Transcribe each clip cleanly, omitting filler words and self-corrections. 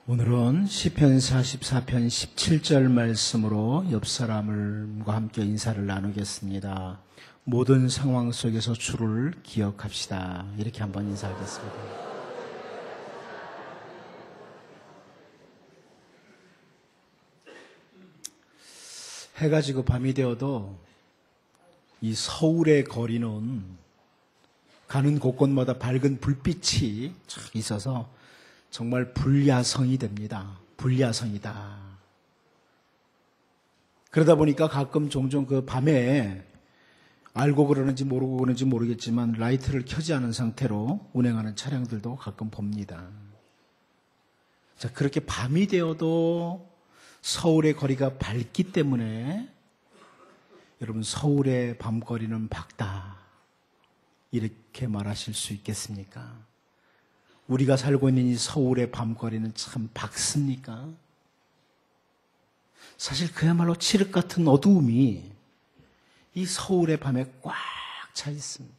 오늘은 시편 44편 17절 말씀으로 옆 사람과 함께 인사를 나누겠습니다. 모든 상황 속에서 주를 기억합시다. 이렇게 한번 인사하겠습니다. 해가 지고 밤이 되어도 이 서울의 거리는 가는 곳곳마다 밝은 불빛이 쫙 있어서 정말 불야성이 됩니다. 불야성이다. 그러다 보니까 가끔 종종 그 밤에 알고 그러는지 모르고 그러는지 모르겠지만 라이트를 켜지 않은 상태로 운행하는 차량들도 가끔 봅니다. 자, 그렇게 밤이 되어도 서울의 거리가 밝기 때문에 여러분 서울의 밤거리는 밝다. 이렇게 말하실 수 있겠습니까? 우리가 살고 있는 이 서울의 밤거리는 참 밝습니까? 사실 그야말로 칠흑 같은 어두움이 이 서울의 밤에 꽉 차 있습니다.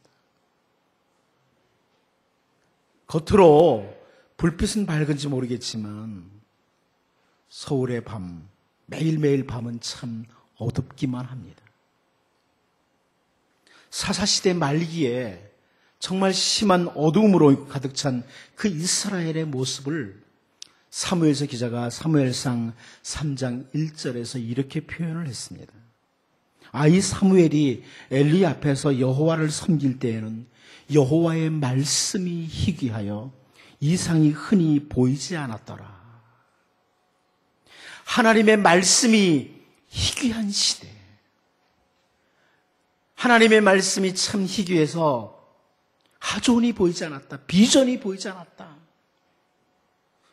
겉으로 불빛은 밝은지 모르겠지만 서울의 밤, 매일매일 밤은 참 어둡기만 합니다. 사사시대 말기에 정말 심한 어두움으로 가득 찬 그 이스라엘의 모습을 사무엘서 기자가 사무엘상 3장 1절에서 이렇게 표현을 했습니다. 이 사무엘이 엘리 앞에서 여호와를 섬길 때에는 여호와의 말씀이 희귀하여 이상이 흔히 보이지 않았더라. 하나님의 말씀이 희귀한 시대. 하나님의 말씀이 참 희귀해서 하존이 보이지 않았다. 비전이 보이지 않았다.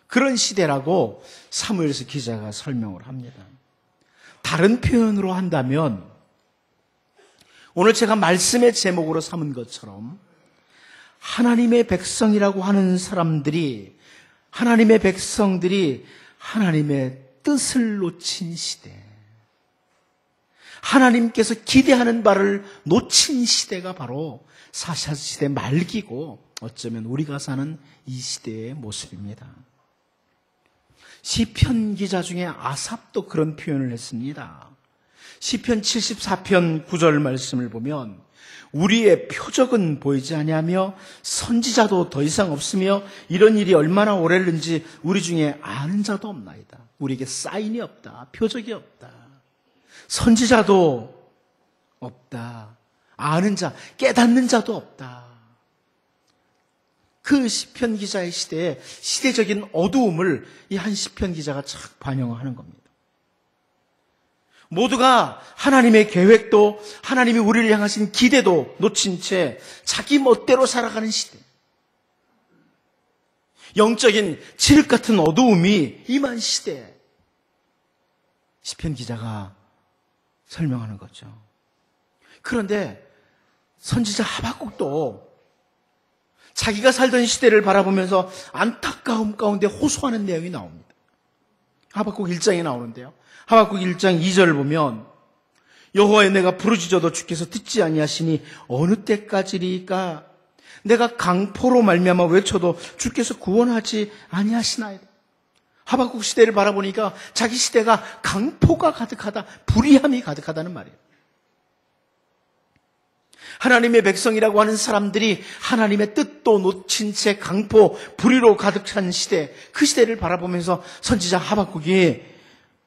그런 시대라고 사무엘서 기자가 설명을 합니다. 다른 표현으로 한다면 오늘 제가 말씀의 제목으로 삼은 것처럼 하나님의 백성이라고 하는 사람들이 하나님의 백성들이 하나님의 뜻을 놓친 시대, 하나님께서 기대하는 바를 놓친 시대가 바로 사사시대 말기고 어쩌면 우리가 사는 이 시대의 모습입니다. 시편 기자 중에 아삽도 그런 표현을 했습니다. 시편 74편 9절 말씀을 보면 우리의 표적은 보이지 아니하며 선지자도 더 이상 없으며 이런 일이 얼마나 오래는지 우리 중에 아는 자도 없나이다. 우리에게 사인이 없다. 표적이 없다. 선지자도 없다. 아는 자, 깨닫는 자도 없다. 그 시편 기자의 시대에 시대적인 어두움을 이 한 시편 기자가 착 반영하는 겁니다. 모두가 하나님의 계획도 하나님이 우리를 향하신 기대도 놓친 채 자기 멋대로 살아가는 시대. 영적인 칠흑 같은 어두움이 임한 시대. 시편 기자가 설명하는 거죠. 그런데 선지자 하박국도 자기가 살던 시대를 바라보면서 안타까움 가운데 호소하는 내용이 나옵니다. 하박국 1장에 나오는데요. 하박국 1장 2절을 보면 여호와여 내가 부르짖어도 주께서 듣지 아니하시니 어느 때까지리까 내가 강포로 말미암아 외쳐도 주께서 구원하지 아니하시나이다. 하박국 시대를 바라보니까 자기 시대가 강포가 가득하다, 불의함이 가득하다는 말이에요. 하나님의 백성이라고 하는 사람들이 하나님의 뜻도 놓친 채 강포, 불의로 가득 찬 시대, 그 시대를 바라보면서 선지자 하박국이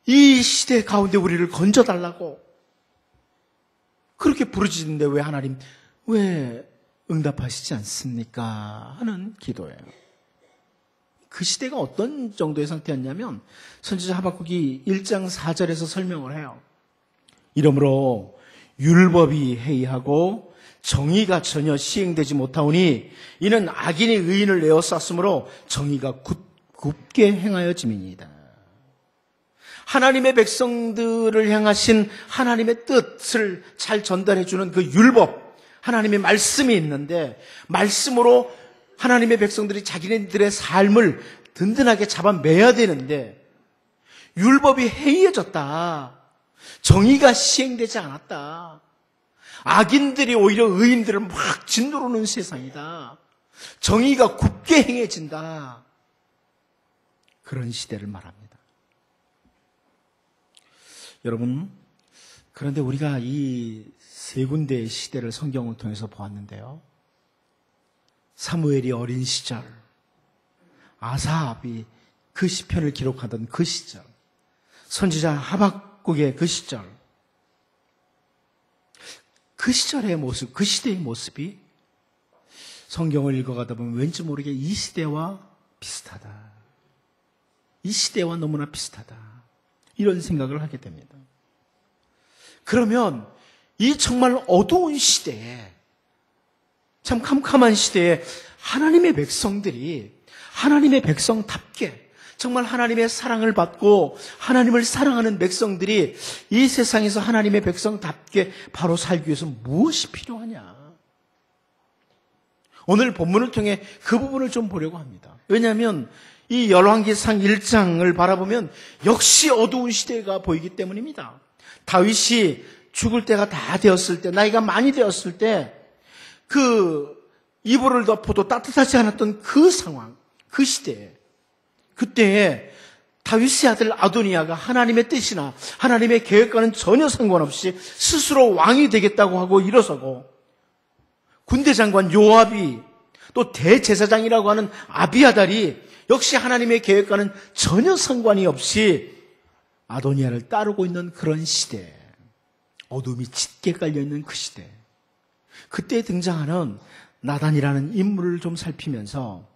이 시대 가운데 우리를 건져달라고 그렇게 부르짖는데 왜 하나님, 왜 응답하시지 않습니까? 하는 기도예요. 그 시대가 어떤 정도의 상태였냐면 선지자 하박국이 1장 4절에서 설명을 해요. 이러므로 율법이 해이하고 정의가 전혀 시행되지 못하오니 이는 악인이 의인을 에워쌌으므로 정의가 굽게 행하여짐이니이다. 하나님의 백성들을 향하신 하나님의 뜻을 잘 전달해주는 그 율법, 하나님의 말씀이 있는데 말씀으로 하나님의 백성들이 자기네들의 삶을 든든하게 잡아매야 되는데 율법이 해이해졌다. 정의가 시행되지 않았다. 악인들이 오히려 의인들을 막 짓누르는 세상이다. 정의가 굽게 행해진다. 그런 시대를 말합니다. 여러분, 그런데 우리가 이 세 군데의 시대를 성경을 통해서 보았는데요. 사무엘이 어린 시절, 아사압이 그 시편을 기록하던 그 시절, 선지자 하박국의 그 시절, 그 시절의 모습, 그 시대의 모습이 성경을 읽어가다 보면 왠지 모르게 이 시대와 비슷하다. 이 시대와 너무나 비슷하다. 이런 생각을 하게 됩니다. 그러면 이 정말 어두운 시대에, 참 캄캄한 시대에 하나님의 백성들이 하나님의 백성답게 정말 하나님의 사랑을 받고 하나님을 사랑하는 백성들이 이 세상에서 하나님의 백성답게 바로 살기 위해서 무엇이 필요하냐? 오늘 본문을 통해 그 부분을 좀 보려고 합니다. 왜냐하면 이 열왕기상 1장을 바라보면 역시 어두운 시대가 보이기 때문입니다. 다윗이 죽을 때가 다 되었을 때, 나이가 많이 되었을 때 그 이불을 덮어도 따뜻하지 않았던 그 상황, 그 시대에, 그때에 다윗의 아들 아도니아가 하나님의 뜻이나 하나님의 계획과는 전혀 상관없이 스스로 왕이 되겠다고 하고 일어서고, 군대 장관 요압이 또 대제사장이라고 하는 아비아달이 역시 하나님의 계획과는 전혀 상관이 없이 아도니아를 따르고 있는 그런 시대, 어둠이 짙게 깔려있는 그 시대, 그때 등장하는 나단이라는 인물을 좀 살피면서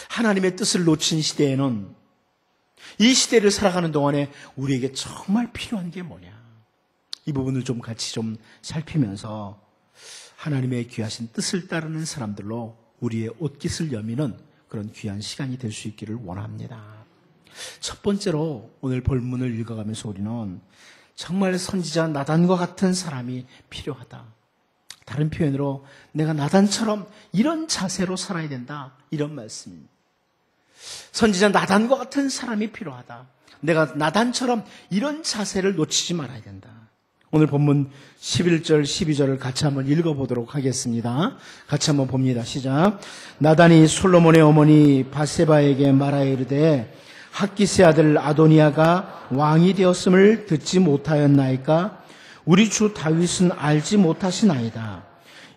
하나님의 뜻을 놓친 시대에는 이 시대를 살아가는 동안에 우리에게 정말 필요한 게 뭐냐, 이 부분을 좀 같이 좀 살피면서 하나님의 귀하신 뜻을 따르는 사람들로 우리의 옷깃을 여미는 그런 귀한 시간이 될 수 있기를 원합니다. 첫 번째로 오늘 본문을 읽어가면서 우리는 정말 선지자 나단과 같은 사람이 필요하다. 다른 표현으로 내가 나단처럼 이런 자세로 살아야 된다, 이런 말씀입니다. 선지자 나단과 같은 사람이 필요하다. 내가 나단처럼 이런 자세를 놓치지 말아야 된다. 오늘 본문 11절, 12절을 같이 한번 읽어보도록 하겠습니다. 같이 한번 봅니다. 시작. 나단이 솔로몬의 어머니 바세바에게 말하여 이르되 핫기스의 아들 아도니아가 왕이 되었음을 듣지 못하였나이까? 우리 주 다윗은 알지 못하시나이다.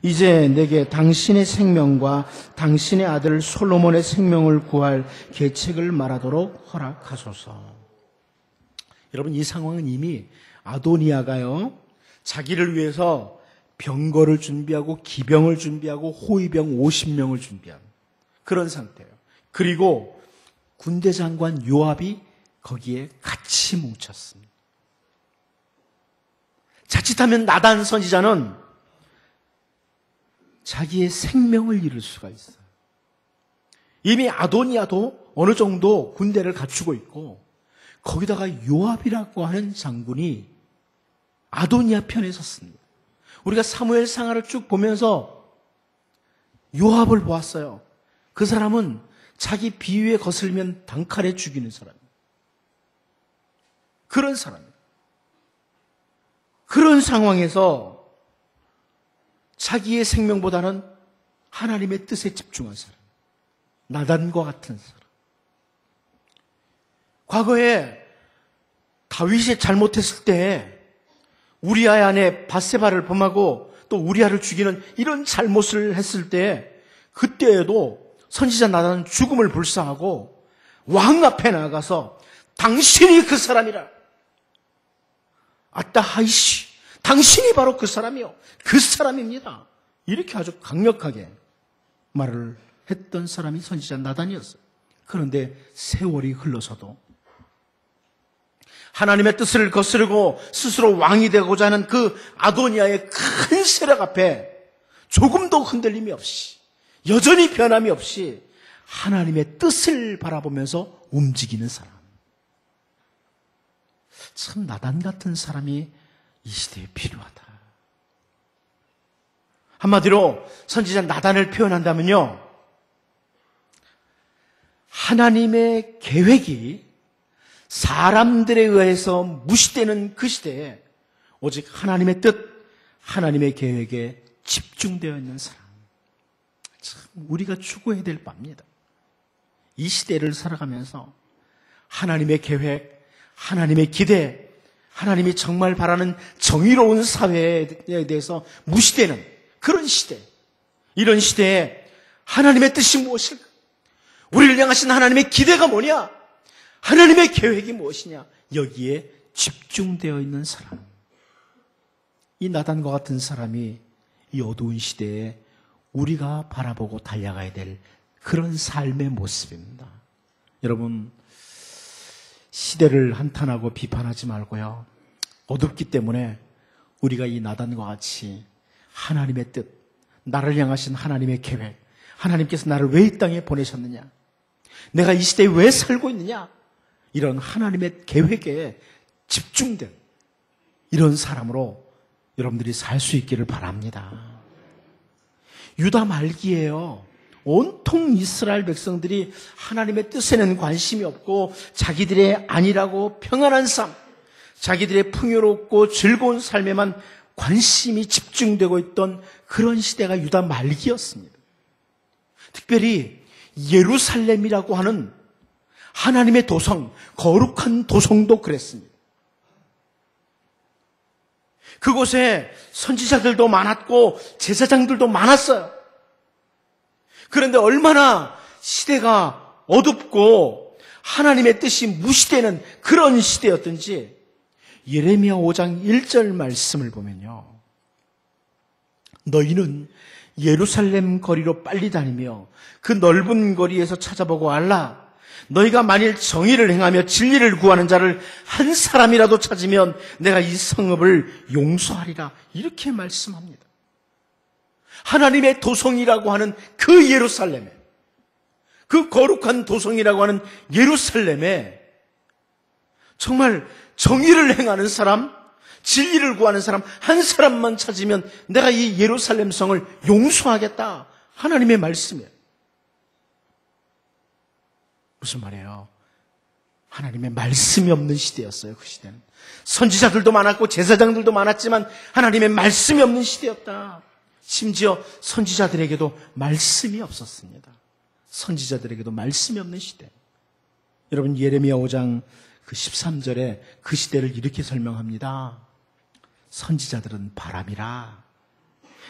이제 내게 당신의 생명과 당신의 아들 솔로몬의 생명을 구할 계책을 말하도록 허락하소서. 여러분, 이 상황은 이미 아도니아가요, 자기를 위해서 병거를 준비하고 기병을 준비하고 호위병 50명을 준비한 그런 상태예요. 그리고 군대 장관 요압이 거기에 같이 뭉쳤습니다. 자칫하면 나단 선지자는 자기의 생명을 잃을 수가 있어요. 이미 아도니아도 어느 정도 군대를 갖추고 있고, 거기다가 요압이라고 하는 장군이 아도니아 편에 섰습니다. 우리가 사무엘 상하를 쭉 보면서 요압을 보았어요. 그 사람은 자기 비위에 거슬리면 단칼에 죽이는 사람이에요. 그런 사람이에요. 그런 상황에서 자기의 생명보다는 하나님의 뜻에 집중한 사람, 나단과 같은 사람. 과거에 다윗이 잘못했을 때 우리아의 아내 바세바를 범하고 또 우리아를 죽이는 이런 잘못을 했을 때, 그때에도 선지자 나단은 죽음을 불사하고 왕 앞에 나가서 당신이 그 사람이라, 아따 하이씨, 당신이 바로 그 사람이요, 그 사람입니다, 이렇게 아주 강력하게 말을 했던 사람이 선지자 나단이었어요. 그런데 세월이 흘러서도 하나님의 뜻을 거스르고 스스로 왕이 되고자 하는 그 아도니아의 큰 세력 앞에 조금도 흔들림이 없이, 여전히 변함이 없이 하나님의 뜻을 바라보면서 움직이는 사람. 참 나단 같은 사람이 이 시대에 필요하다. 한마디로 선지자 나단을 표현한다면요, 하나님의 계획이 사람들에 의해서 무시되는 그 시대에 오직 하나님의 뜻, 하나님의 계획에 집중되어 있는 사람. 참 우리가 추구해야 될 바입니다. 이 시대를 살아가면서 하나님의 계획, 하나님의 기대, 하나님이 정말 바라는 정의로운 사회에 대해서 무시되는 그런 시대, 이런 시대에 하나님의 뜻이 무엇일까? 우리를 향하신 하나님의 기대가 뭐냐? 하나님의 계획이 무엇이냐? 여기에 집중되어 있는 사람. 이 나단과 같은 사람이 이 어두운 시대에 우리가 바라보고 달려가야 될 그런 삶의 모습입니다. 여러분, 시대를 한탄하고 비판하지 말고요. 어둡기 때문에 우리가 이 나단과 같이 하나님의 뜻, 나를 향하신 하나님의 계획, 하나님께서 나를 왜 이 땅에 보내셨느냐? 내가 이 시대에 왜 살고 있느냐? 이런 하나님의 계획에 집중된 이런 사람으로 여러분들이 살 수 있기를 바랍니다. 유다 말기에요. 온통 이스라엘 백성들이 하나님의 뜻에는 관심이 없고 자기들의 안일하고 평안한 삶, 자기들의 풍요롭고 즐거운 삶에만 관심이 집중되고 있던 그런 시대가 유다 말기였습니다. 특별히 예루살렘이라고 하는 하나님의 도성, 거룩한 도성도 그랬습니다. 그곳에 선지자들도 많았고 제사장들도 많았어요. 그런데 얼마나 시대가 어둡고 하나님의 뜻이 무시되는 그런 시대였던지 예레미야 5장 1절 말씀을 보면요. 너희는 예루살렘 거리로 빨리 다니며 그 넓은 거리에서 찾아보고 알라. 너희가 만일 정의를 행하며 진리를 구하는 자를 한 사람이라도 찾으면 내가 이 성읍을 용서하리라. 이렇게 말씀합니다. 하나님의 도성이라고 하는 그 예루살렘에, 그 거룩한 도성이라고 하는 예루살렘에 정말 정의를 행하는 사람, 진리를 구하는 사람 한 사람만 찾으면 내가 이 예루살렘 성을 용서하겠다. 하나님의 말씀이에요. 무슨 말이에요? 하나님의 말씀이 없는 시대였어요. 그 시대는. 선지자들도 많았고 제사장들도 많았지만 하나님의 말씀이 없는 시대였다. 심지어 선지자들에게도 말씀이 없었습니다. 선지자들에게도 말씀이 없는 시대. 여러분, 예레미야 5장 그 13절에 그 시대를 이렇게 설명합니다. 선지자들은 바람이라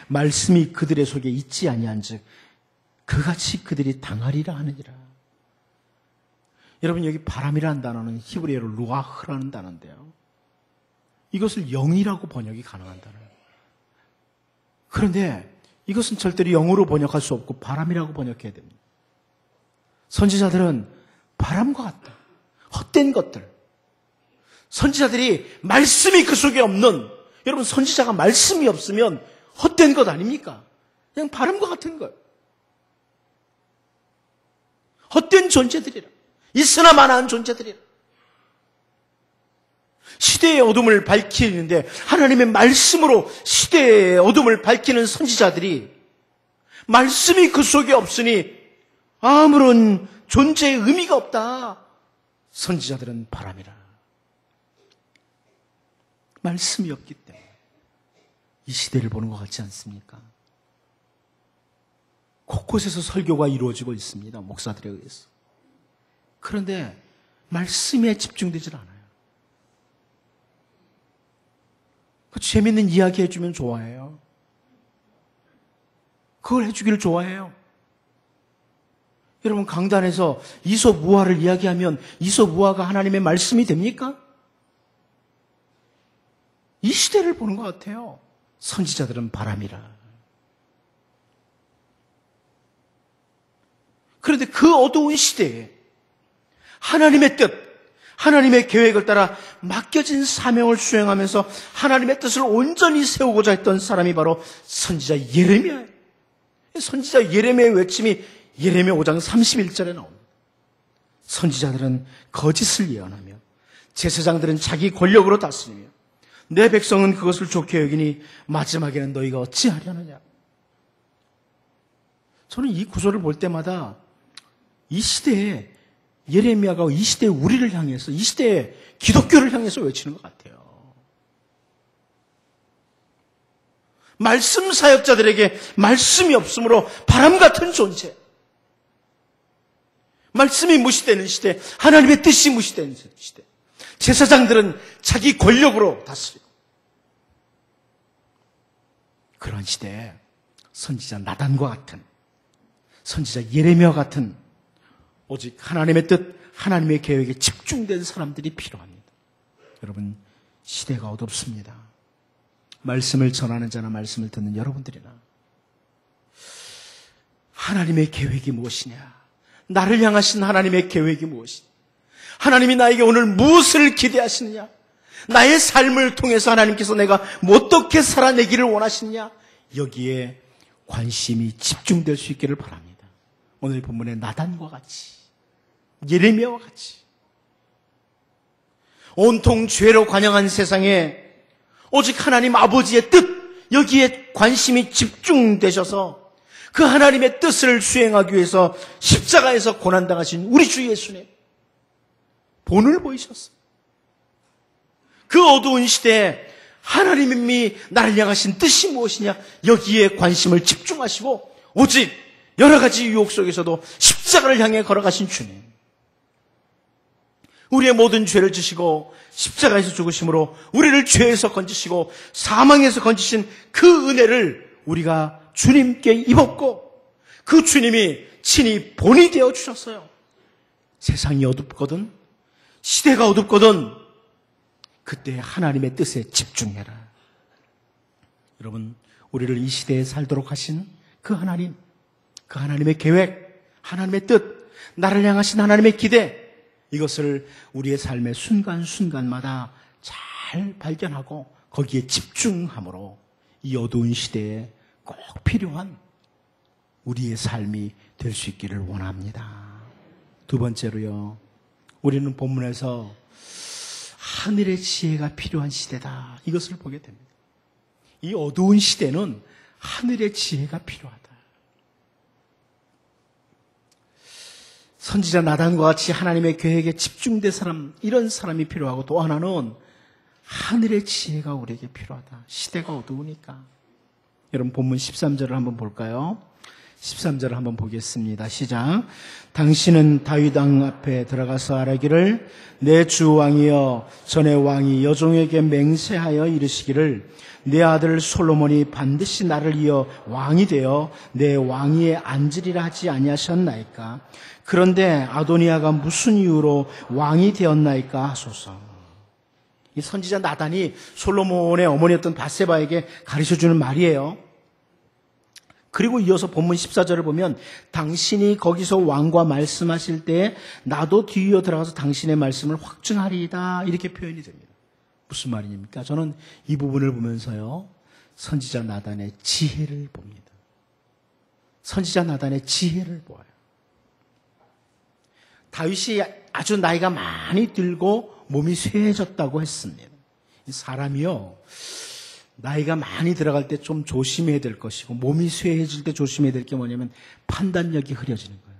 말씀이 그들의 속에 있지 아니한즉 그같이 그들이 당하리라 하느니라. 여러분, 여기 바람이라는 단어는 히브리어로 루아흐라는 단어인데요. 이것을 영이라고 번역이 가능한 단어예요. 그런데 이것은 절대로 영어로 번역할 수 없고 바람이라고 번역해야 됩니다. 선지자들은 바람과 같다. 헛된 것들. 선지자들이 말씀이 그 속에 없는, 여러분, 선지자가 말씀이 없으면 헛된 것 아닙니까? 그냥 바람과 같은 거예요. 헛된 존재들이라. 있으나 마나한 존재들이라. 시대의 어둠을 밝히는데 하나님의 말씀으로 시대의 어둠을 밝히는 선지자들이 말씀이 그 속에 없으니 아무런 존재의 의미가 없다. 선지자들은 바람이라. 말씀이 없기 때문에 이 시대를 보는 것 같지 않습니까? 곳곳에서 설교가 이루어지고 있습니다. 목사들에 의해서. 그런데 말씀에 집중되질 않아요. 재밌는 이야기 해주면 좋아해요. 그걸 해주기를 좋아해요. 여러분, 강단에서 이솝우화를 이야기하면 이솝우화가 하나님의 말씀이 됩니까? 이 시대를 보는 것 같아요. 선지자들은 바람이라. 그런데 그 어두운 시대에 하나님의 뜻, 하나님의 계획을 따라 맡겨진 사명을 수행하면서 하나님의 뜻을 온전히 세우고자 했던 사람이 바로 선지자 예레미야예요. 선지자 예레미야의 외침이 예레미야 5장 31절에 나옵니다. 선지자들은 거짓을 예언하며 제사장들은 자기 권력으로 다스리며 내 백성은 그것을 좋게 여기니 마지막에는 너희가 어찌하려느냐. 저는 이 구절을 볼 때마다 이 시대에 예레미야가 이 시대의 우리를 향해서, 이 시대의 기독교를 향해서 외치는 것 같아요. 말씀 사역자들에게 말씀이 없으므로 바람 같은 존재, 말씀이 무시되는 시대, 하나님의 뜻이 무시되는 시대. 제사장들은 자기 권력으로 다스리고, 그런 시대에 선지자 나단과 같은, 선지자 예레미야 같은 오직 하나님의 뜻, 하나님의 계획에 집중된 사람들이 필요합니다. 여러분, 시대가 어둡습니다. 말씀을 전하는 자나 말씀을 듣는 여러분들이나 하나님의 계획이 무엇이냐? 나를 향하신 하나님의 계획이 무엇이냐? 하나님이 나에게 오늘 무엇을 기대하시느냐? 나의 삶을 통해서 하나님께서 내가 어떻게 살아내기를 원하시느냐? 여기에 관심이 집중될 수 있기를 바랍니다. 오늘 본문의 나단과 같이, 예레미야와 같이 온통 죄로 관영한 세상에 오직 하나님 아버지의 뜻, 여기에 관심이 집중되셔서 그 하나님의 뜻을 수행하기 위해서 십자가에서 고난당하신 우리 주 예수님 본을 보이셨어요. 그 어두운 시대에 하나님이 나를 향하신 뜻이 무엇이냐, 여기에 관심을 집중하시고 오직 여러 가지 유혹 속에서도 십자가를 향해 걸어가신 주님, 우리의 모든 죄를 지시고 십자가에서 죽으심으로 우리를 죄에서 건지시고 사망에서 건지신 그 은혜를 우리가 주님께 입었고 그 주님이 친히 본이 되어 주셨어요. 세상이 어둡거든, 시대가 어둡거든, 그때 하나님의 뜻에 집중해라. 여러분, 우리를 이 시대에 살도록 하신 그 하나님, 그 하나님의 계획, 하나님의 뜻, 나를 향하신 하나님의 기대, 이것을 우리의 삶의 순간순간마다 잘 발견하고 거기에 집중함으로 이 어두운 시대에 꼭 필요한 우리의 삶이 될 수 있기를 원합니다. 두 번째로요, 우리는 본문에서 하늘의 지혜가 필요한 시대다, 이것을 보게 됩니다. 이 어두운 시대는 하늘의 지혜가 필요하다. 선지자 나단과 같이 하나님의 계획에 집중된 사람, 이런 사람이 필요하고, 또 하나는 하늘의 지혜가 우리에게 필요하다. 시대가 어두우니까. 여러분, 본문 13절을 한번 볼까요? 13절을 한번 보겠습니다. 시작. 당신은 다윗 왕 앞에 들어가서 아뢰기를, 내 주 왕이여, 전에 왕이 여종에게 맹세하여 이르시기를, 내 아들 솔로몬이 반드시 나를 이어 왕이 되어 내 왕위에 앉으리라 하지 아니하셨나이까? 그런데 아도니아가 무슨 이유로 왕이 되었나이까 하소서. 이 선지자 나단이 솔로몬의 어머니였던 밧세바에게 가르쳐주는 말이에요. 그리고 이어서 본문 14절을 보면, 당신이 거기서 왕과 말씀하실 때 나도 뒤이어 들어가서 당신의 말씀을 확증하리이다, 이렇게 표현이 됩니다. 무슨 말입니까? 저는 이 부분을 보면서요, 선지자 나단의 지혜를 봅니다. 선지자 나단의 지혜를 보아요. 다윗이 아주 나이가 많이 들고 몸이 쇠해졌다고 했습니다. 사람이요, 나이가 많이 들어갈 때 좀 조심해야 될 것이고, 몸이 쇠해질 때 조심해야 될 게 뭐냐면 판단력이 흐려지는 거예요.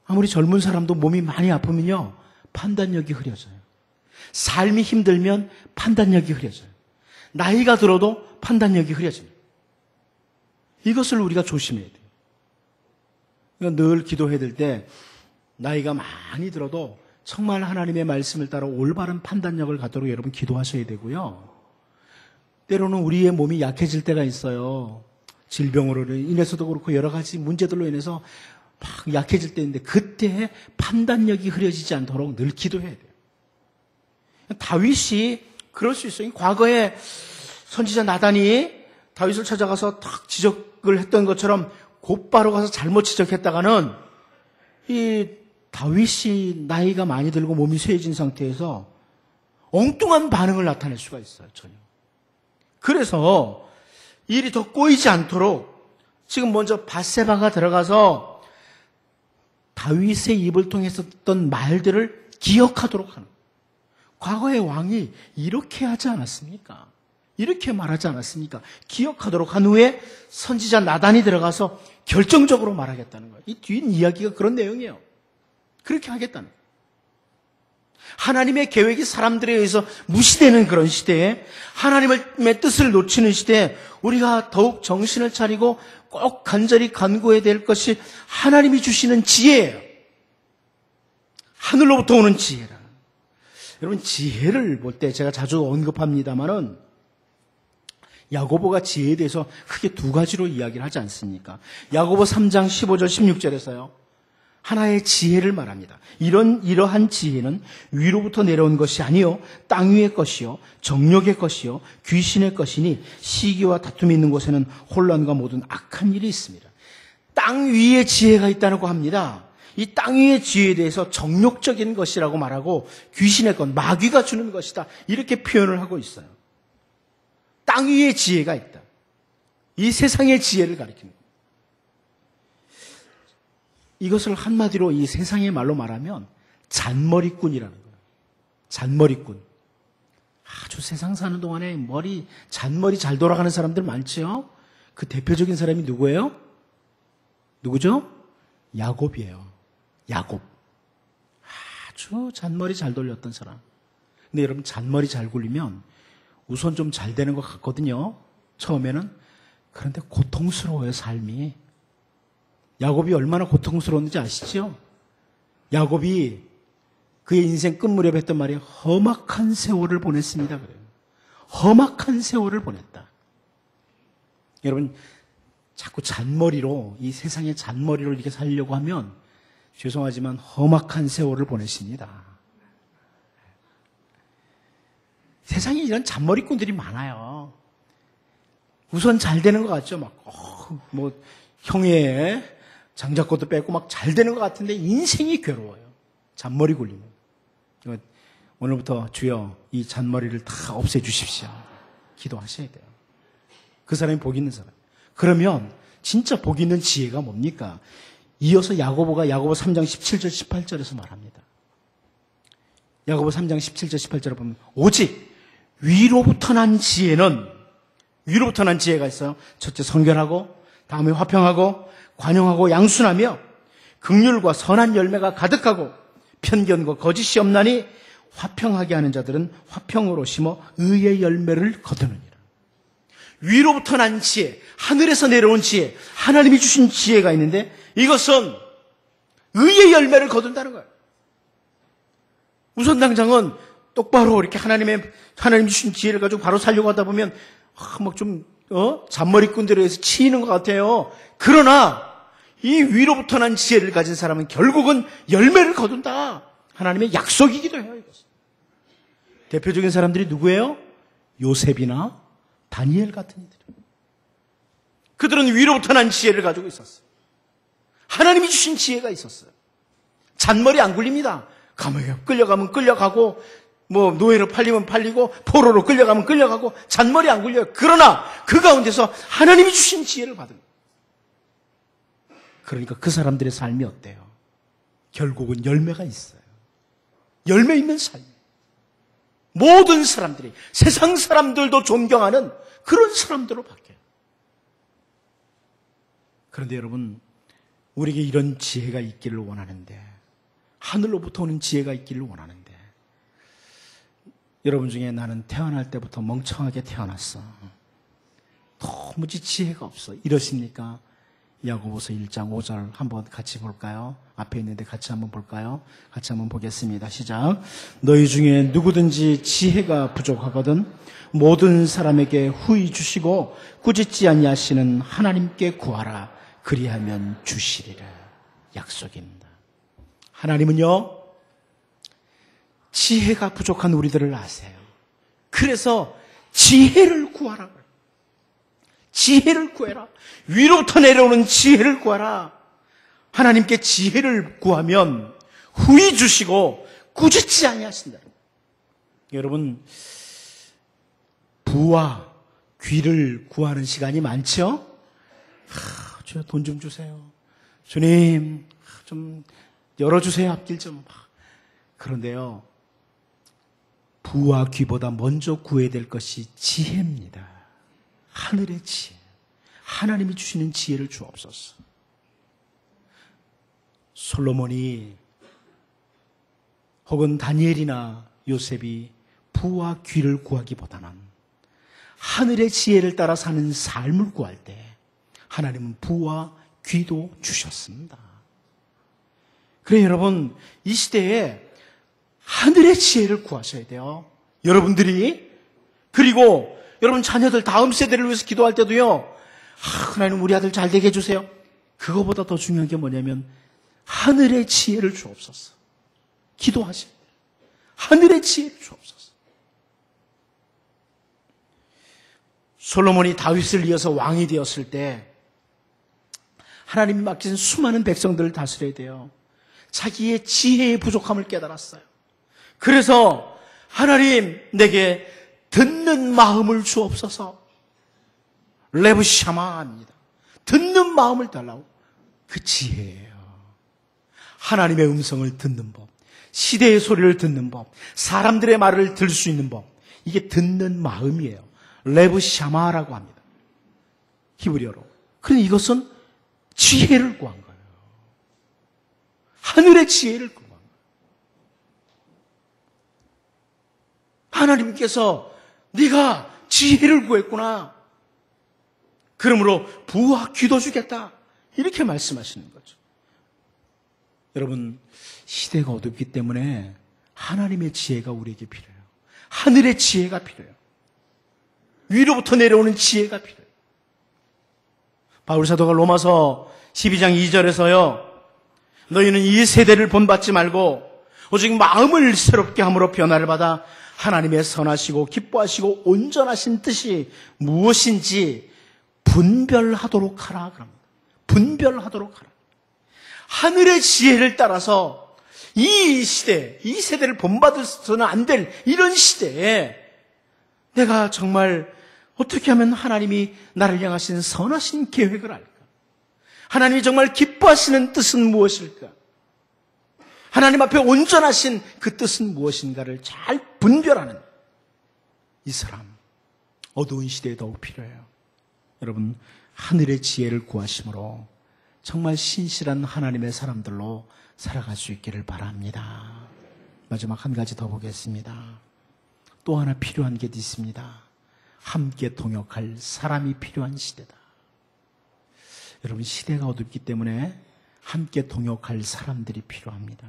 아무리 젊은 사람도 몸이 많이 아프면요, 판단력이 흐려져요. 삶이 힘들면 판단력이 흐려져요. 나이가 들어도 판단력이 흐려집니다. 이것을 우리가 조심해야 돼요. 그러니까 늘 기도해야 될 때 나이가 많이 들어도 정말 하나님의 말씀을 따라 올바른 판단력을 갖도록 여러분 기도하셔야 되고요. 때로는 우리의 몸이 약해질 때가 있어요. 질병으로 인해서도 그렇고 여러 가지 문제들로 인해서 막 약해질 때 있는데, 그때 판단력이 흐려지지 않도록 늘 기도해야 돼요. 다윗이 그럴 수 있어요. 과거에 선지자 나단이 다윗을 찾아가서 탁 지적을 했던 것처럼 곧바로 가서 잘못 지적했다가는 이 다윗이 나이가 많이 들고 몸이 쇠해진 상태에서 엉뚱한 반응을 나타낼 수가 있어요. 전혀. 그래서 일이 더 꼬이지 않도록 지금 먼저 밧세바가 들어가서 다윗의 입을 통해서 했던 말들을 기억하도록 하는 거예요. 과거의 왕이 이렇게 하지 않았습니까? 이렇게 말하지 않았습니까? 기억하도록 한 후에 선지자 나단이 들어가서 결정적으로 말하겠다는 거예요. 이 뒷 이야기가 그런 내용이에요. 그렇게 하겠다는 거예요. 하나님의 계획이 사람들에 의해서 무시되는 그런 시대에, 하나님의 뜻을 놓치는 시대에 우리가 더욱 정신을 차리고 꼭 간절히 간구해야 될 것이 하나님이 주시는 지혜예요. 하늘로부터 오는 지혜라. 여러분, 지혜를 볼 때 제가 자주 언급합니다마는 야고보가 지혜에 대해서 크게 두 가지로 이야기를 하지 않습니까? 야고보 3장 15절 16절에서요. 하나의 지혜를 말합니다. 이러한 지혜는 위로부터 내려온 것이 아니요 땅 위의 것이요 정욕의 것이요 귀신의 것이니 시기와 다툼이 있는 곳에는 혼란과 모든 악한 일이 있습니다. 땅 위에 지혜가 있다고 합니다. 이 땅 위의 지혜에 대해서 정욕적인 것이라고 말하고 귀신의 것, 마귀가 주는 것이다, 이렇게 표현을 하고 있어요. 땅 위에 지혜가 있다. 이 세상의 지혜를 가리키는 거예요. 이것을 한마디로 이 세상의 말로 말하면 잔머리꾼이라는 거예요. 잔머리꾼. 아주 세상 사는 동안에 잔머리 잘 돌아가는 사람들 많죠? 그 대표적인 사람이 누구예요? 누구죠? 야곱이에요. 야곱. 아주 잔머리 잘 돌렸던 사람. 근데 여러분, 잔머리 잘 굴리면 우선 좀 잘 되는 것 같거든요. 처음에는. 그런데 고통스러워요, 삶이. 야곱이 얼마나 고통스러웠는지 아시죠? 야곱이 그의 인생 끝무렵에 했던 말이 험악한 세월을 보냈습니다. 그래요. 험악한 세월을 보냈다. 여러분, 자꾸 잔머리로, 이 세상의 잔머리로 이렇게 살려고 하면 죄송하지만 험악한 세월을 보내십니다. 세상에 이런 잔머리꾼들이 많아요. 우선 잘 되는 것 같죠? 형의 장자꽃도 빼고 막 잘 되는 것 같은데 인생이 괴로워요. 잔머리 굴리면. 오늘부터 주여 이 잔머리를 다 없애주십시오. 기도하셔야 돼요. 그 사람이 복 있는 사람. 그러면 진짜 복 있는 지혜가 뭡니까? 이어서 야고보가 야고보 3장 17절 18절에서 말합니다. 야고보 3장 17절 18절을 보면 오직 위로부터 난 지혜가 있어요. 첫째 성결하고, 다음에 화평하고, 관용하고 양순하며 긍휼과 선한 열매가 가득하고 편견과 거짓이 없나니 화평하게 하는 자들은 화평으로 심어 의의 열매를 거두느니라. 위로부터 난 지혜, 하늘에서 내려온 지혜, 하나님이 주신 지혜가 있는데 이것은 의의 열매를 거둔다는 거예요. 우선 당장은 똑바로 이렇게 하나님이 주신 지혜를 가지고 바로 살려고 하다 보면 잔머리꾼들에 의해서 치이는 것 같아요. 그러나 이 위로부터 난 지혜를 가진 사람은 결국은 열매를 거둔다. 하나님의 약속이기도 해요. 이것은. 대표적인 사람들이 누구예요? 요셉이나 다니엘 같은 이들. 그들은 위로부터 난 지혜를 가지고 있었어요. 하나님이 주신 지혜가 있었어요. 잔머리 안 굴립니다. 감옥에 끌려가면 끌려가고, 노예로 팔리면 팔리고, 포로로 끌려가면 끌려가고, 잔머리 안 굴려요. 그러나 그 가운데서 하나님이 주신 지혜를 받은 거예요. 그러니까 그 사람들의 삶이 어때요? 결국은 열매가 있어요. 열매 있는 삶. 모든 사람들이, 세상 사람들도 존경하는 그런 사람들로 바뀌어요. 그런데 여러분, 우리에게 이런 지혜가 있기를 원하는데, 하늘로부터 오는 지혜가 있기를 원하는데, 여러분 중에 나는 태어날 때부터 멍청하게 태어났어, 도무지 지혜가 없어, 이러십니까? 야고보서 1장 5절 한번 같이 볼까요? 앞에 있는데 같이 한번 볼까요? 같이 한번 보겠습니다. 시작. 너희 중에 누구든지 지혜가 부족하거든 모든 사람에게 후히 주시고 꾸짖지 아니하시는 하나님께 구하라. 그리하면 주시리라. 약속입니다. 하나님은요, 지혜가 부족한 우리들을 아세요. 그래서 지혜를 구하라. 지혜를 구해라. 위로부터 내려오는 지혜를 구하라. 하나님께 지혜를 구하면 후히 주시고 꾸짖지 아니하신다. 여러분, 부와 귀를 구하는 시간이 많죠? 주여 돈 좀 주세요. 주님 좀 열어주세요. 앞길 좀. 그런데요, 부와 귀보다 먼저 구해야 될 것이 지혜입니다. 하늘의 지혜. 하나님이 주시는 지혜를 주옵소서. 솔로몬이 혹은 다니엘이나 요셉이 부와 귀를 구하기보다는 하늘의 지혜를 따라 사는 삶을 구할 때 하나님은 부와 귀도 주셨습니다. 그래 여러분, 이 시대에 하늘의 지혜를 구하셔야 돼요. 여러분들이. 그리고 여러분 자녀들 다음 세대를 위해서 기도할 때도요, 하나님 우리 아들 잘 되게 해주세요. 그거보다 더 중요한 게 뭐냐면 하늘의 지혜를 주옵소서. 기도하세요. 하늘의 지혜를 주옵소서. 솔로몬이 다윗을 이어서 왕이 되었을 때 하나님이 맡긴 수많은 백성들을 다스려야 돼요. 자기의 지혜의 부족함을 깨달았어요. 그래서 하나님 내게 듣는 마음을 주옵소서. 레브샤마입니다. 듣는 마음을 달라고. 그 지혜예요. 하나님의 음성을 듣는 법, 시대의 소리를 듣는 법, 사람들의 말을 들을 수 있는 법, 이게 듣는 마음이에요. 레브샤마라고 합니다. 히브리어로. 그런데 이것은 지혜를 구한 거예요. 하늘의 지혜를 구한 거예요. 하나님께서 네가 지혜를 구했구나. 그러므로 부와 귀도 주겠다. 이렇게 말씀하시는 거죠. 여러분, 시대가 어둡기 때문에 하나님의 지혜가 우리에게 필요해요. 하늘의 지혜가 필요해요. 위로부터 내려오는 지혜가 필요해요. 바울 사도가 로마서 12장 2절에서요. 너희는 이 세대를 본받지 말고 오직 마음을 새롭게 함으로 변화를 받아 하나님의 선하시고 기뻐하시고 온전하신 뜻이 무엇인지 분별하도록 하라 그럽니다. 분별하도록 하라. 하늘의 지혜를 따라서 이 시대, 이 세대를 본받아서는 안 될 이런 시대에 내가 정말 어떻게 하면 하나님이 나를 향하신 선하신 계획을 알까? 하나님이 정말 기뻐하시는 뜻은 무엇일까? 하나님 앞에 온전하신 그 뜻은 무엇인가를 잘 분별하는 이 사람, 어두운 시대에 더욱 필요해요. 여러분, 하늘의 지혜를 구하심으로 정말 신실한 하나님의 사람들로 살아갈 수 있기를 바랍니다. 마지막 한 가지 더 보겠습니다. 또 하나 필요한 게 있습니다. 함께 동역할 사람이 필요한 시대다. 여러분, 시대가 어둡기 때문에 함께 동역할 사람들이 필요합니다.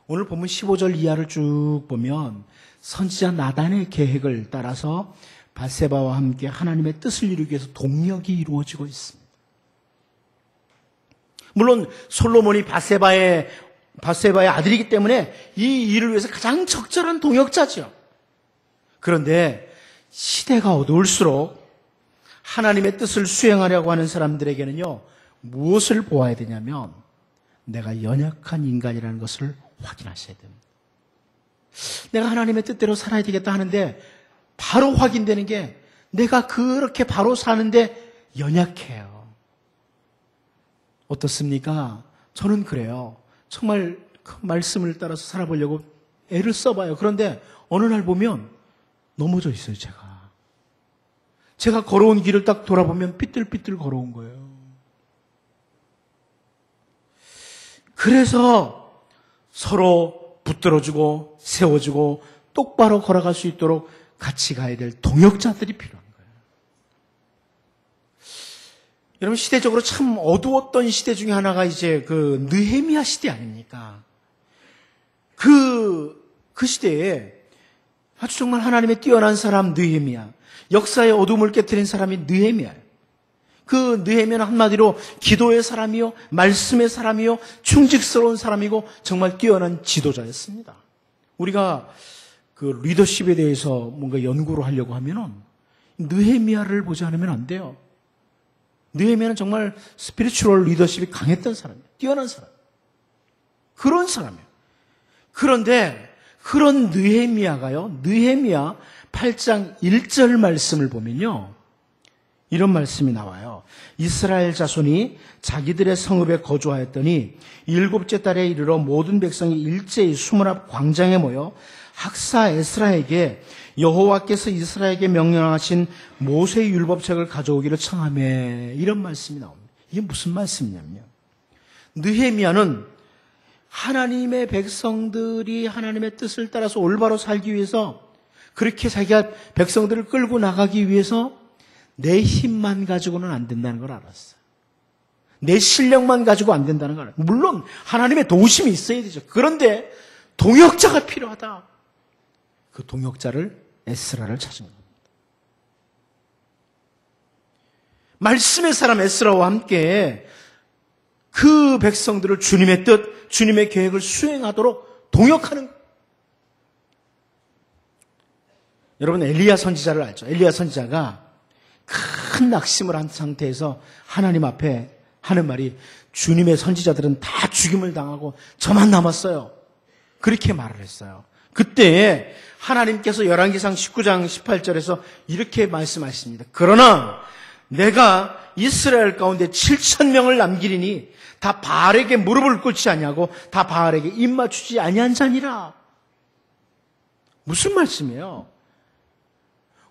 오늘 본문 15절 이하를 쭉 보면 선지자 나단의 계획을 따라서 밧세바와 함께 하나님의 뜻을 이루기 위해서 동역이 이루어지고 있습니다. 물론 솔로몬이 밧세바의 아들이기 때문에 이 일을 위해서 가장 적절한 동역자죠. 그런데 시대가 어두울수록 하나님의 뜻을 수행하려고 하는 사람들에게는요, 무엇을 보아야 되냐면 내가 연약한 인간이라는 것을 확인하셔야 됩니다. 내가 하나님의 뜻대로 살아야 되겠다 하는데 바로 확인되는 게 내가 그렇게 바로 사는데 연약해요. 어떻습니까? 저는 그래요. 정말 그 말씀을 따라서 살아보려고 애를 써봐요. 그런데 어느 날 보면 넘어져 있어요, 제가 걸어온 길을 딱 돌아보면 삐뚤삐뚤 걸어온 거예요. 그래서 서로 붙들어주고 세워주고 똑바로 걸어갈 수 있도록 같이 가야 될 동역자들이 필요한 거예요. 여러분, 시대적으로 참 어두웠던 시대 중에 하나가 이제 그 느헤미야 시대 아닙니까? 그 시대에 아주 정말 하나님의 뛰어난 사람 느헤미야, 역사의 어둠을 깨뜨린 사람이 느헤미야예요. 그 느헤미야는 한마디로 기도의 사람이요, 말씀의 사람이요, 충직스러운 사람이고 정말 뛰어난 지도자였습니다. 우리가 그 리더십에 대해서 뭔가 연구를 하려고 하면은 느헤미야를 보지 않으면 안 돼요. 느헤미야는 정말 스피리추얼 리더십이 강했던 사람이에요. 뛰어난 사람. 그런 사람이에요. 그런데 그런 느헤미야가요, 느헤미야 8장 1절 말씀을 보면요, 이런 말씀이 나와요. 이스라엘 자손이 자기들의 성읍에 거주하였더니 7째 달에 이르러 모든 백성이 일제히 수문 앞 광장에 모여 학사 에스라에게 여호와께서 이스라엘에게 명령하신 모세의 율법책을 가져오기를 청하매, 이런 말씀이 나옵니다. 이게 무슨 말씀이냐면요, 느헤미야는 하나님의 백성들이 하나님의 뜻을 따라서 올바로 살기 위해서, 그렇게 자기가 백성들을 끌고 나가기 위해서 내 힘만 가지고는 안 된다는 걸 알았어요. 내 실력만 가지고 안 된다는 걸 알았어요. 물론 하나님의 도우심이 있어야 되죠. 그런데 동역자가 필요하다. 그 동역자를 에스라를 찾은 겁니다. 말씀의 사람 에스라와 함께 그 백성들을 주님의 뜻, 주님의 계획을 수행하도록 동역하는 거예요. 여러분, 엘리야 선지자를 알죠? 엘리야 선지자가 큰 낙심을 한 상태에서 하나님 앞에 하는 말이, 주님의 선지자들은 다 죽임을 당하고 저만 남았어요. 그렇게 말을 했어요. 그때 하나님께서 열왕기상 19장 18절에서 이렇게 말씀하십니다. 그러나 내가 이스라엘 가운데 7,000명을 남기리니 다 바알에게 무릎을 꿇지 아니하고 다 바알에게 입 맞추지 아니한 자니라. 무슨 말씀이에요?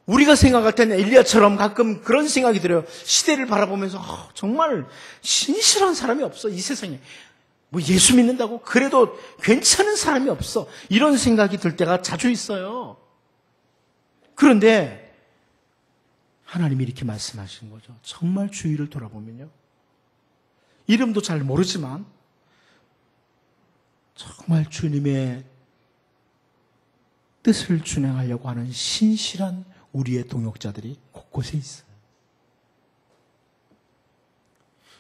우리가 생각할 때는 엘리야처럼 가끔 그런 생각이 들어요. 시대를 바라보면서 정말 신실한 사람이 없어, 이 세상에. 뭐 예수 믿는다고 그래도 괜찮은 사람이 없어, 이런 생각이 들 때가 자주 있어요. 그런데 하나님이 이렇게 말씀하시는 거죠. 정말 주위를 돌아보면요, 이름도 잘 모르지만 정말 주님의 뜻을 준행하려고 하는 신실한 우리의 동역자들이 곳곳에 있어요.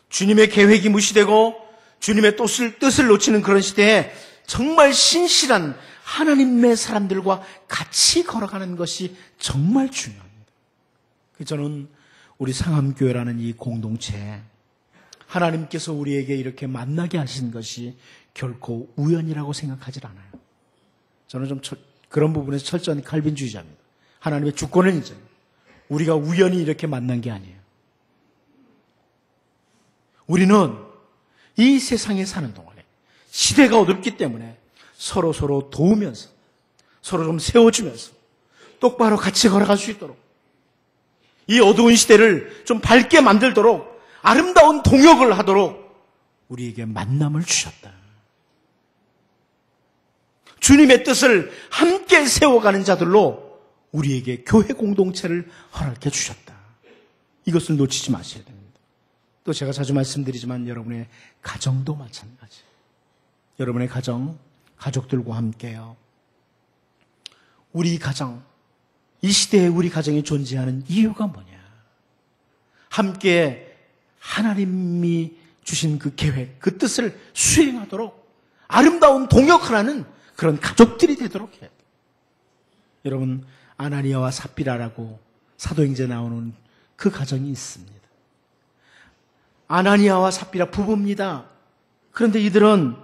주님의 계획이 무시되고 주님의 뜻을 놓치는 그런 시대에 정말 신실한 하나님의 사람들과 같이 걸어가는 것이 정말 중요합니다. 저는 우리 상암교회라는 이 공동체, 하나님께서 우리에게 이렇게 만나게 하신 것이 결코 우연이라고 생각하지 않아요. 저는 좀 그런 부분에서 철저한 칼빈주의자입니다. 하나님의 주권은 인정. 우리가 우연히 이렇게 만난 게 아니에요. 우리는 이 세상에 사는 동안에 시대가 어둡기 때문에 서로 도우면서, 서로 좀 세워주면서 똑바로 같이 걸어갈 수 있도록, 이 어두운 시대를 좀 밝게 만들도록, 아름다운 동역을 하도록 우리에게 만남을 주셨다. 주님의 뜻을 함께 세워가는 자들로 우리에게 교회 공동체를 허락해 주셨다. 이것을 놓치지 마셔야 됩니다. 또 제가 자주 말씀드리지만 여러분의 가정도 마찬가지. 여러분의 가정, 가족들과 함께요. 우리 가정, 이 시대에 우리 가정이 존재하는 이유가 뭐냐? 함께 하나님이 주신 그 계획, 그 뜻을 수행하도록 아름다운 동역하라는 그런 가족들이 되도록 해야 돼요. 여러분, 아나니아와 삽비라라고 사도행전에 나오는 그 가정이 있습니다. 아나니아와 삽비라 부부입니다. 그런데 이들은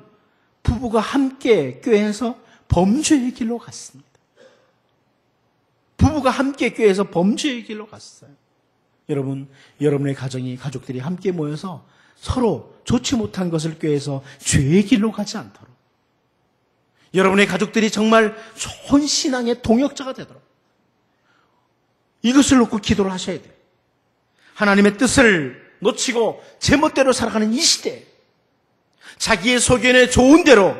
부부가 함께 교회에서 범죄의 길로 갔습니다. 부부가 함께 교회에서 범죄의 길로 갔어요. 여러분, 여러분의 가족들이 함께 모여서 서로 좋지 못한 것을 교회에서 죄의 길로 가지 않도록, 여러분의 가족들이 정말 좋은 신앙의 동역자가 되도록 이것을 놓고 기도를 하셔야 돼요. 하나님의 뜻을 놓치고 제멋대로 살아가는 이 시대에, 자기의 소견에 좋은 대로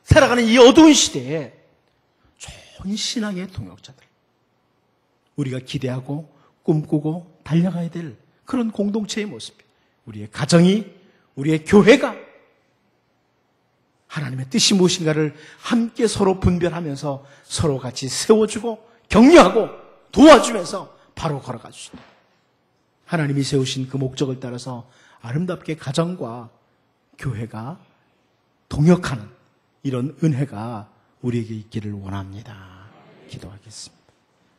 살아가는 이 어두운 시대에 좋은 신앙의 동역자들, 우리가 기대하고 꿈꾸고 달려가야 될 그런 공동체의 모습이에요. 우리의 가정이, 우리의 교회가 하나님의 뜻이 무엇인가를 함께 서로 분별하면서 서로 같이 세워주고 격려하고 도와주면서 바로 걸어가 주시다. 하나님이 세우신 그 목적을 따라서 아름답게 가정과 교회가 동역하는 이런 은혜가 우리에게 있기를 원합니다. 기도하겠습니다.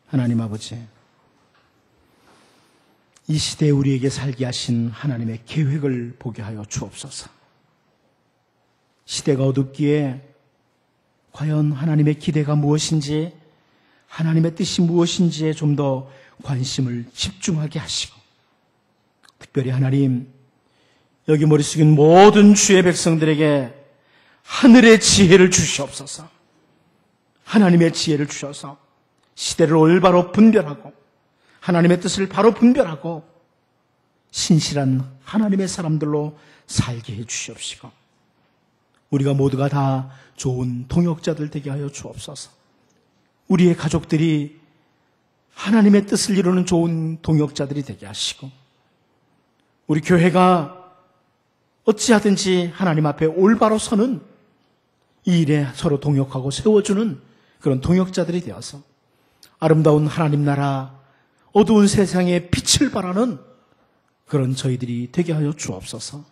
하나님 아버지, 이 시대에 우리에게 살게 하신 하나님의 계획을 보게 하여 주옵소서. 시대가 어둡기에 과연 하나님의 기대가 무엇인지, 하나님의 뜻이 무엇인지에 좀 더 관심을 집중하게 하시고, 특별히 하나님, 여기 머리 숙인 모든 주의 백성들에게 하늘의 지혜를 주시옵소서. 하나님의 지혜를 주셔서 시대를 올바로 분별하고 하나님의 뜻을 바로 분별하고 신실한 하나님의 사람들로 살게 해 주시옵시고, 우리가 모두가 다 좋은 동역자들 되게 하여 주옵소서. 우리의 가족들이 하나님의 뜻을 이루는 좋은 동역자들이 되게 하시고, 우리 교회가 어찌하든지 하나님 앞에 올바로 서는 이 일에 서로 동역하고 세워주는 그런 동역자들이 되어서 아름다운 하나님 나라, 어두운 세상에 빛을 발하는 그런 저희들이 되게 하여 주옵소서.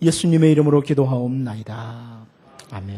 예수님의 이름으로 기도하옵나이다. 아멘.